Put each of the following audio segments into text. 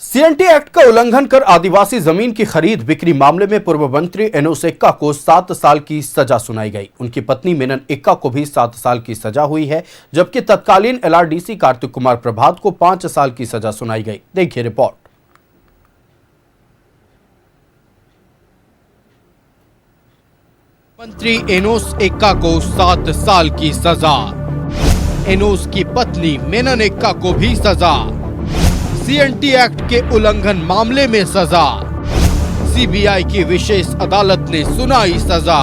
CNT act का उल्लंघन कर आदिवासी जमीन की खरीद बिक्री मामले में पूर्व मंत्री एनोस एक्का को 7 साल की सजा सुनाई गई। उनकी पत्नी मेनन एक्का को भी 7 साल की सजा हुई है, जबकि तत्कालीन एलआरडीसी कार्तिक कुमार प्रभात को 5 साल की सजा सुनाई गई। देखिए रिपोर्ट। मंत्री एनोस एक्का को 7 साल की सजा, एनोस की पत्नी मेनन एक्का को भी सजा। सीएनटी एक्ट के उल्लंघन मामले में सजा, सीबीआई की विशेष अदालत ने सुनाई सजा।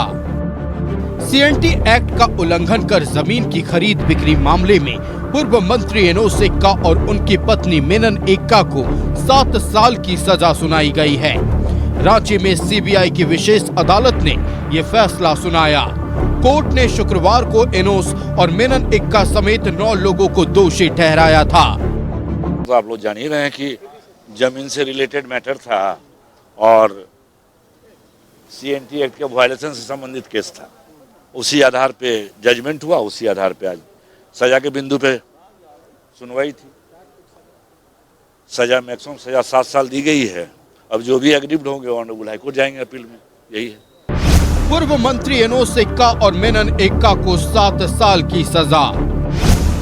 सीएनटी एक्ट का उल्लंघन कर जमीन की खरीद बिक्री मामले में पूर्व मंत्री एनोस एक्का और उनकी पत्नी मेनन एक्का को 7 साल की सजा सुनाई गई है। रांची में सीबीआई की विशेष अदालत ने ये फैसला सुनाया। कोर्ट ने शुक्रवार को एनोस और मेनन एक्का समेत 9 लोगों को दोषी ठहराया था। तो आप लोग जान ही रहे हैं कि जमीन से रिलेटेड मैटर था और सीएनटी एक्ट के वायलेशन से संबंधित केस था। उसी आधार पे जजमेंट हुआ, उसी आधार पे आज सजा के बिंदु पे सुनवाई थी। सजा मैक्सिमम सजा 7 साल दी गई है। अब जो भी एग्रीव्ड होंगे ऑनरेबल हाई कोर्ट जाएंगे अपील में, यही है। पूर्व मंत्री एनोस एक्का और मेनन एक्का को 7 साल की सजा,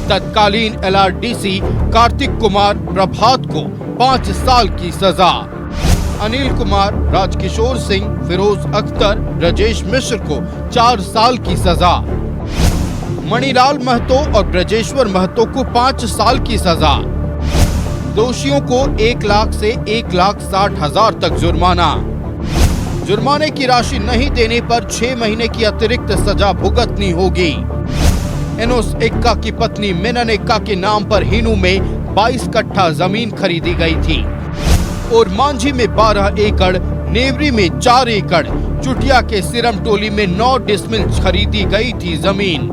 तत्कालीन एलआरडीसी कार्तिक कुमार प्रभात को 5 साल की सजा, अनिल कुमार, राजकिशोर सिंह, फिरोज अख्तर, राजेश मिश्र को 4 साल की सजा, मणिलाल महतो और ब्रजेश्वर महतो को 5 साल की सजा। दोषियों को 1 लाख से 1,60,000 तक जुर्माना। जुर्माने की राशि नहीं देने पर 6 महीने की अतिरिक्त सजा भुगतनी होगी। एनोस एक्का की पत्नी मेनन एक्का के नाम पर हिनू में 22 कट्ठा जमीन खरीदी गई थी और मांझी में 12 एकड़, नेवरी में 4 एकड़, चुटिया के सिरम टोली में 9 डिसमिल खरीदी गई थी जमीन।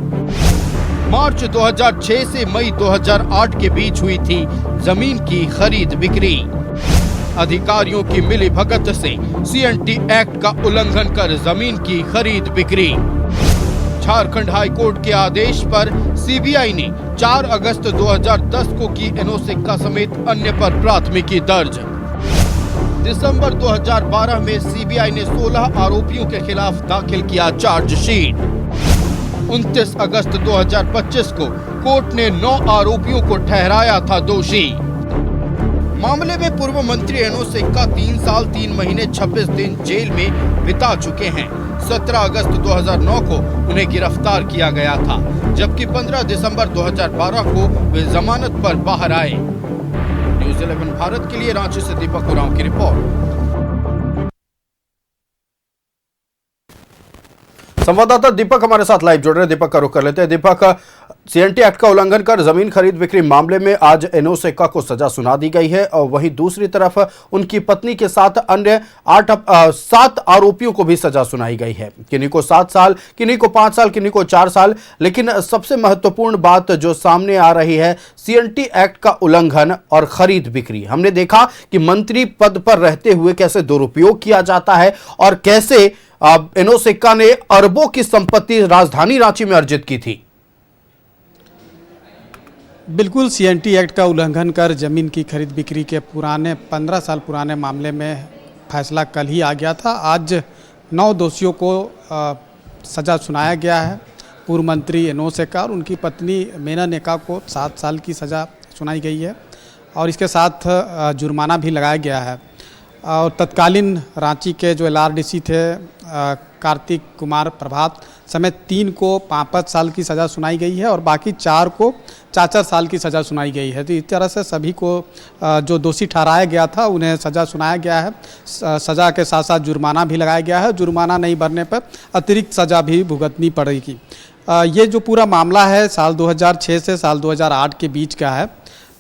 मार्च 2006 से मई 2008 के बीच हुई थी जमीन की खरीद बिक्री। अधिकारियों की मिलीभगत से सीएनटी एक्ट का उल्लंघन कर जमीन की खरीद बिक्री। झारखंड हाई कोर्ट के आदेश पर सीबीआई ने 4 अगस्त 2010 को की एनोस एक्का समेत अन्य पर प्राथमिकी दर्ज। दिसंबर 2012 में सीबीआई ने 16 आरोपियों के खिलाफ दाखिल किया चार्जशीट। 29 अगस्त 2025 को कोर्ट ने 9 आरोपियों को ठहराया था दोषी। मामले में पूर्व मंत्री एनोस एक्का 3 साल 3 महीने 26 दिन जेल में बिता चुके हैं। 17 अगस्त 2009 को उन्हें गिरफ्तार किया गया था, जबकि 15 दिसंबर 2012 को वे जमानत पर बाहर आए। न्यूज़ 11 भारत के लिए रांची से दीपक उरांव की रिपोर्ट। संवाददाता दीपक हमारे साथ लाइव जुड़ रहे हैं। दीपक का रुख कर लेते हैं। दीपक, सीएनटी एक्ट का उल्लंघन कर जमीन खरीद बिक्री मामले में आज एनोस एक्का को सजा सुना दी गई है और वहीं दूसरी तरफ उनकी पत्नी के साथ अन्य 7 आरोपियों को भी सजा सुनाई गई है। किन्हीं को 7 साल, किन्हीं को 5 साल, किन्हीं को 4 साल। लेकिन सबसे महत्वपूर्ण बात जो सामने आ रही है, सीएनटी एक्ट का उल्लंघन और खरीद बिक्री। हमने देखा कि मंत्री पद पर रहते हुए कैसे दुरुपयोग किया जाता है और कैसे एनोस एक्का ने अरबों की संपत्ति राजधानी रांची में अर्जित की थी। बिल्कुल, सीएनटी एक्ट का उल्लंघन कर जमीन की खरीद बिक्री के 15 साल पुराने मामले में फैसला कल ही आ गया था। आज 9 दोषियों को सज़ा सुनाया गया है। पूर्व मंत्री एनोस एक्का और उनकी पत्नी मेनन एक्का को 7 साल की सज़ा सुनाई गई है और इसके साथ जुर्माना भी लगाया गया है। और तत्कालीन रांची के जो एलआरडीसी थे कार्तिक कुमार प्रभात समेत 3 को 5 साल की सज़ा सुनाई गई है और बाकी 4 को 4 साल की सज़ा सुनाई गई है। तो इस तरह से सभी को जो दोषी ठहराया गया था उन्हें सज़ा सुनाया गया है। सज़ा के साथ साथ जुर्माना भी लगाया गया है। जुर्माना नहीं भरने पर अतिरिक्त सज़ा भी भुगतनी पड़ेगी। ये जो पूरा मामला है साल 2006 से साल 2008 के बीच का है।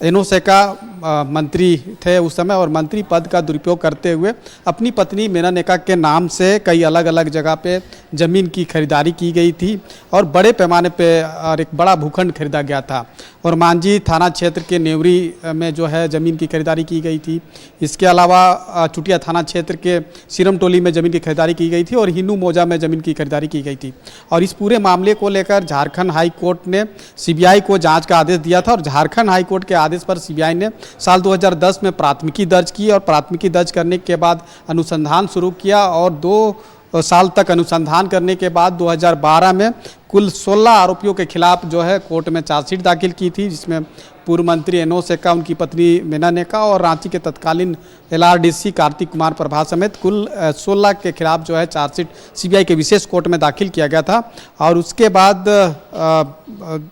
एनोस एक्का मंत्री थे उस समय और मंत्री पद का दुरुपयोग करते हुए अपनी पत्नी मेनन एक्का के नाम से कई अलग अलग जगह पे ज़मीन की खरीदारी की गई थी और बड़े पैमाने पे और एक बड़ा भूखंड खरीदा गया था और मांझी थाना क्षेत्र के नेवरी में जो है ज़मीन की खरीदारी की गई थी। इसके अलावा चुटिया थाना क्षेत्र के सिरम टोली में ज़मीन की खरीदारी की गई थी और हिन्नू मौजा में ज़मीन की खरीदारी की गई थी। और इस पूरे मामले को लेकर झारखंड हाई कोर्ट ने सीबीआई को जाँच का आदेश दिया था और झारखंड हाई कोर्ट के आदेश पर सीबीआई ने साल 2010 में प्राथमिकी दर्ज की और प्राथमिकी दर्ज करने के बाद अनुसंधान शुरू किया और 2 साल तक अनुसंधान करने के बाद 2012 में कुल 16 आरोपियों के खिलाफ जो है कोर्ट में चार्जशीट दाखिल की थी, जिसमें पूर्व मंत्री एनोस एक्का, उनकी पत्नी मीना नेका और रांची के तत्कालीन एलआरडीसी कार्तिक कुमार प्रभा समेत कुल 16 के खिलाफ जो है चार्जशीट सीबीआई के विशेष कोर्ट में दाखिल किया गया था। और उसके बाद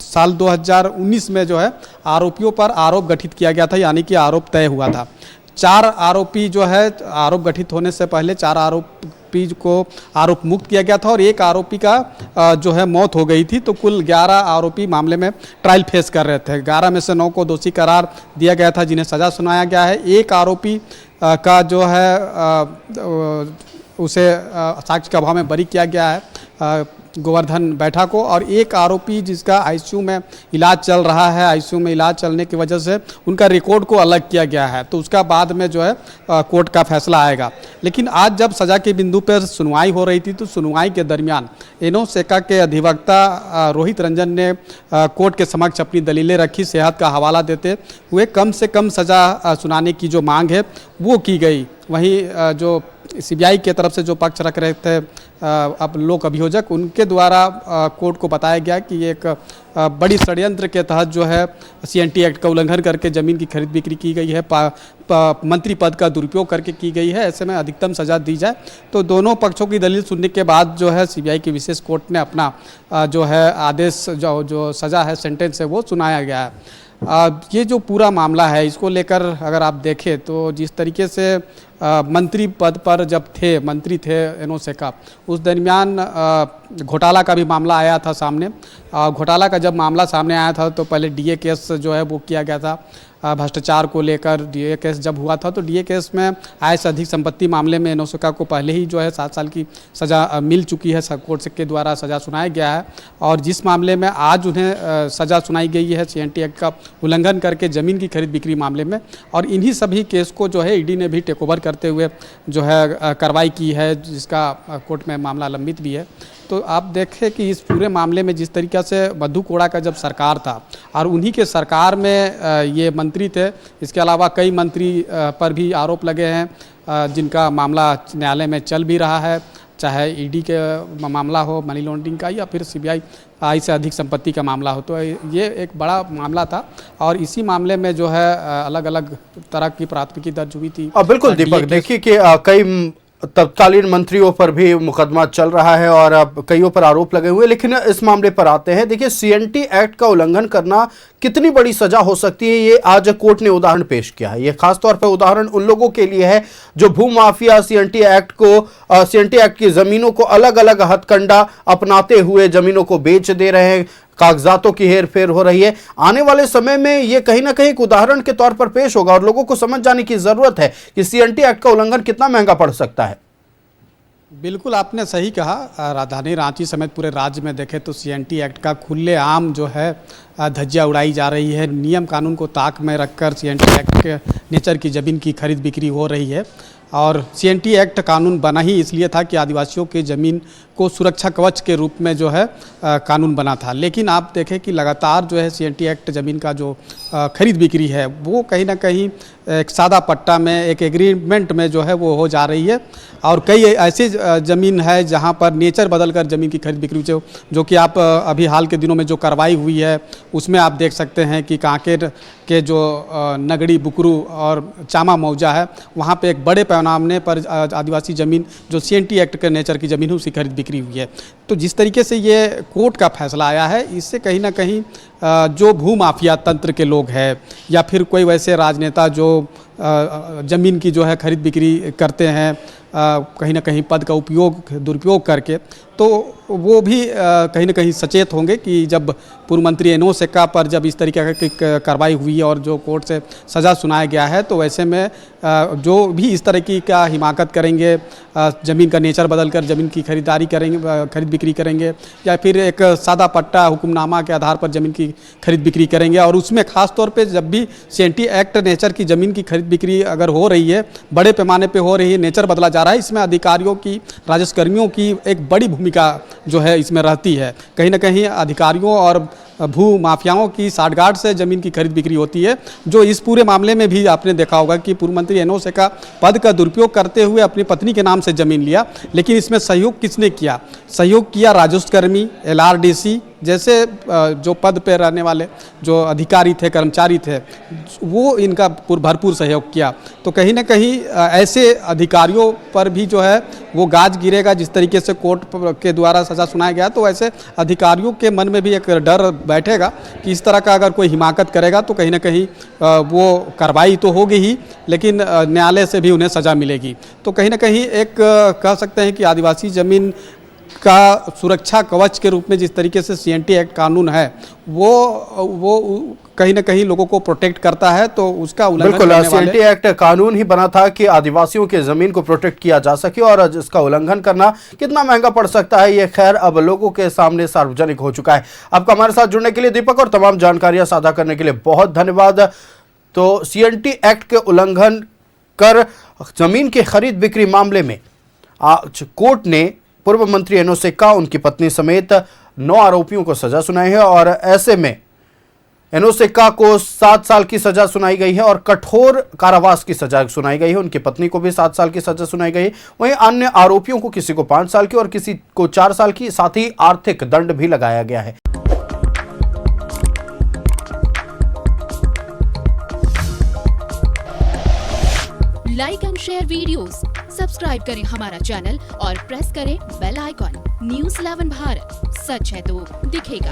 साल 2019 में जो है आरोपियों पर आरोप गठित किया गया था, यानी कि आरोप तय हुआ था। 4 आरोपी जो है आरोप गठित होने से पहले 4 आरोपी को आरोप मुक्त किया गया था और 1 आरोपी का जो है मौत हो गई थी। तो कुल 11 आरोपी मामले में ट्रायल फेस कर रहे थे। 11 में से 9 को दोषी करार दिया गया था, जिन्हें सज़ा सुनाया गया है। 1 आरोपी का जो है उसे साक्ष्य के अभाव में बरी किया गया है, गोवर्धन बैठा को, और 1 आरोपी जिसका आईसीयू में इलाज चल रहा है, आईसीयू में इलाज चलने की वजह से उनका रिकॉर्ड को अलग किया गया है। तो उसका बाद में जो है कोर्ट का फैसला आएगा। लेकिन आज जब सज़ा के बिंदु पर सुनवाई हो रही थी तो सुनवाई के दरमियान एनोस एक्का के अधिवक्ता रोहित रंजन ने कोर्ट के समक्ष अपनी दलीलें रखी। सेहत का हवाला देते हुए कम से कम सज़ा सुनाने की जो मांग है वो की गई। वहीं जो सीबीआई की तरफ से जो पक्ष रख रहे थे अब लोक अभियोजक, उनके द्वारा कोर्ट को बताया गया कि एक बड़ी षड्यंत्र के तहत जो है सीएनटी एक्ट का उल्लंघन करके ज़मीन की खरीद बिक्री की गई है, मंत्री पद का दुरुपयोग करके की गई है। ऐसे में अधिकतम सज़ा दी जाए। तो दोनों पक्षों की दलील सुनने के बाद जो है सीबीआई की विशेष कोर्ट ने अपना जो है आदेश जो सज़ा है, सेंटेंस है, वो सुनाया गया है। ये जो पूरा मामला है इसको लेकर अगर आप देखें तो जिस तरीके से मंत्री पद पर जब मंत्री थे एनोस एक्का, उस दरमियान घोटाला का भी मामला आया था सामने। घोटाला का जब मामला सामने आया था तो पहले डीए केस जो है वो किया गया था। भ्रष्टाचार को लेकर डीए केस जब हुआ था तो डीए केस में आय से अधिक संपत्ति मामले में एनोस एक्का को पहले ही जो है 7 साल की सज़ा मिल चुकी है, कोर्ट के द्वारा सज़ा सुनाया गया है। और जिस मामले में आज उन्हें सज़ा सुनाई गई है सीएनटी एक्ट का उल्लंघन करके ज़मीन की खरीद बिक्री मामले में, और इन्हीं सभी केस को जो है ईडी ने भी टेक ओवर करते हुए जो है कार्रवाई की है, जिसका कोर्ट में मामला लंबित भी है। तो आप देखें कि इस पूरे मामले में जिस तरीक़े से मधु कोड़ा का जब सरकार था और उन्हीं के सरकार में ये मंत्री थे, इसके अलावा कई मंत्री पर भी आरोप लगे हैं जिनका मामला न्यायालय में चल भी रहा है, चाहे ईडी के मामला हो मनी लॉन्ड्रिंग का या फिर सीबीआई आय से अधिक संपत्ति का मामला हो। तो ये एक बड़ा मामला था और इसी मामले में जो है अलग अलग तरह की प्राथमिकी दर्ज हुई थी। बिल्कुल दीपक, देखिए कि कई तत्कालीन मंत्रियों पर भी मुकदमा चल रहा है और कईयों पर आरोप लगे हुए। लेकिन इस मामले पर आते हैं। देखिए, सीएनटी एक्ट का उल्लंघन करना कितनी बड़ी सजा हो सकती है, ये आज कोर्ट ने उदाहरण पेश किया है। ये खास तौर पर उदाहरण उन लोगों के लिए है जो भूमाफिया सीएनटी एक्ट की जमीनों को अलग अलग हथकंडा अपनाते हुए जमीनों को बेच दे रहे हैं, कागजातों की हेरफेर हो रही है। आने वाले समय में ये कहीं ना कहीं एक उदाहरण के तौर पर पेश होगा और लोगों को समझ जाने की जरूरत है कि सीएनटी एक्ट का उल्लंघन कितना महंगा पड़ सकता है। बिल्कुल आपने सही कहा। राजधानी रांची समेत पूरे राज्य में देखें तो सीएनटी एक्ट का खुलेआम जो है धज्जियां उड़ाई जा रही है। नियम कानून को ताक में रखकर सीएनटी एक्ट के नेचर की ज़मीन की खरीद बिक्री हो रही है। और सीएनटी एक्ट कानून बना ही इसलिए था कि आदिवासियों की ज़मीन को सुरक्षा कवच के रूप में जो है कानून बना था। लेकिन आप देखें कि लगातार जो है सीएनटी एक्ट ज़मीन का जो खरीद बिक्री है वो कहीं ना कहीं एक सादा पट्टा में, एक एग्रीमेंट में जो है वो हो जा रही है। और कई ऐसी ज़मीन है जहां पर नेचर बदलकर ज़मीन की खरीद बिक्री जो कि आप अभी हाल के दिनों में जो कार्रवाई हुई है उसमें आप देख सकते हैं कि कांकेर के जो नगड़ी, बुकरू और चामा मौजा है वहाँ पे एक बड़े पैमाने पर आदिवासी ज़मीन जो सीएनटी एक्ट के नेचर की ज़मीन है उसकी खरीद बिक्री हुई है। तो जिस तरीके से ये कोर्ट का फैसला आया है इससे कहीं ना कहीं जो भूमाफिया तंत्र के लोग हैं या फिर कोई वैसे राजनेता जो ज़मीन की जो है खरीद बिक्री करते हैं कहीं ना कहीं पद का दुरुपयोग करके, तो वो भी कहीं ना कहीं सचेत होंगे कि जब पूर्व मंत्री एनोस एक्का पर जब इस तरीके की कार्रवाई हुई और जो कोर्ट से सज़ा सुनाया गया है तो वैसे में जो भी इस तरह की का हिमाकत करेंगे, ज़मीन का नेचर बदलकर ज़मीन की खरीदारी करेंगे, खरीद बिक्री करेंगे या फिर एक सादा पट्टा हुक्मनामा के आधार पर ज़मीन की खरीद बिक्री करेंगे, और उसमें ख़ास तौर पे जब भी सीएनटी एक्ट नेचर की ज़मीन की खरीद बिक्री अगर हो रही है, बड़े पैमाने पे हो रही है, नेचर बदला जा रहा है, इसमें अधिकारियों की, राजस्व कर्मियों की एक बड़ी भूमिका भूमिका जो है इसमें रहती है। कहीं ना कहीं अधिकारियों और भू माफियाओं की साठगांठ से ज़मीन की खरीद बिक्री होती है, जो इस पूरे मामले में भी आपने देखा होगा कि पूर्व मंत्री एनोसे का पद का दुरुपयोग करते हुए अपनी पत्नी के नाम से ज़मीन लिया। लेकिन इसमें सहयोग किसने किया? सहयोग किया राजस्व कर्मी, LRDC जैसे जो पद पे रहने वाले जो अधिकारी थे, कर्मचारी थे, वो इनका भरपूर सहयोग किया। तो कहीं ना कहीं ऐसे अधिकारियों पर भी जो है वो गाज गिरेगा। जिस तरीके से कोर्ट के द्वारा सज़ा सुनाया गया, तो ऐसे अधिकारियों के मन में भी एक डर बैठेगा कि इस तरह का अगर कोई हिमाकत करेगा तो कहीं ना कहीं वो कार्रवाई तो होगी ही, लेकिन न्यायालय से भी उन्हें सज़ा मिलेगी। तो कहीं ना कहीं एक कह सकते हैं कि आदिवासी ज़मीन का सुरक्षा कवच के रूप में जिस तरीके से CNT एक्ट कानून है वो कहीं ना कहीं लोगों को प्रोटेक्ट करता है। तो उसका उल्लंघन बिल्कुल, करने वाले CNT एक्ट कानून ही बना था कि आदिवासियों की जमीन को प्रोटेक्ट किया जा सके, और जिसका उल्लंघन करना कितना महंगा पड़ सकता है ये खैर अब लोगों के सामने सार्वजनिक हो चुका है। आपका हमारे साथ जुड़ने के लिए दीपक और तमाम जानकारियां साझा करने के लिए बहुत धन्यवाद। तो CNT एक्ट के उल्लंघन कर जमीन की खरीद बिक्री मामले में आज कोर्ट ने पूर्व मंत्री एनोसे का, उनकी पत्नी समेत 9 आरोपियों को सजा सुनाई है, और ऐसे में एनोसे का को 7 साल की सजा सुनाई गई है और कठोर कारावास की सजा सुनाई गई है। उनकी पत्नी को भी 7 साल की सजा सुनाई गई। वहीं अन्य आरोपियों को किसी को 5 साल की और किसी को 4 साल की, साथ ही आर्थिक दंड भी लगाया गया है। Like and share videos, subscribe करें हमारा चैनल और प्रेस करें बेल आइकॉन। News 11 भारत, सच है तो दिखेगा।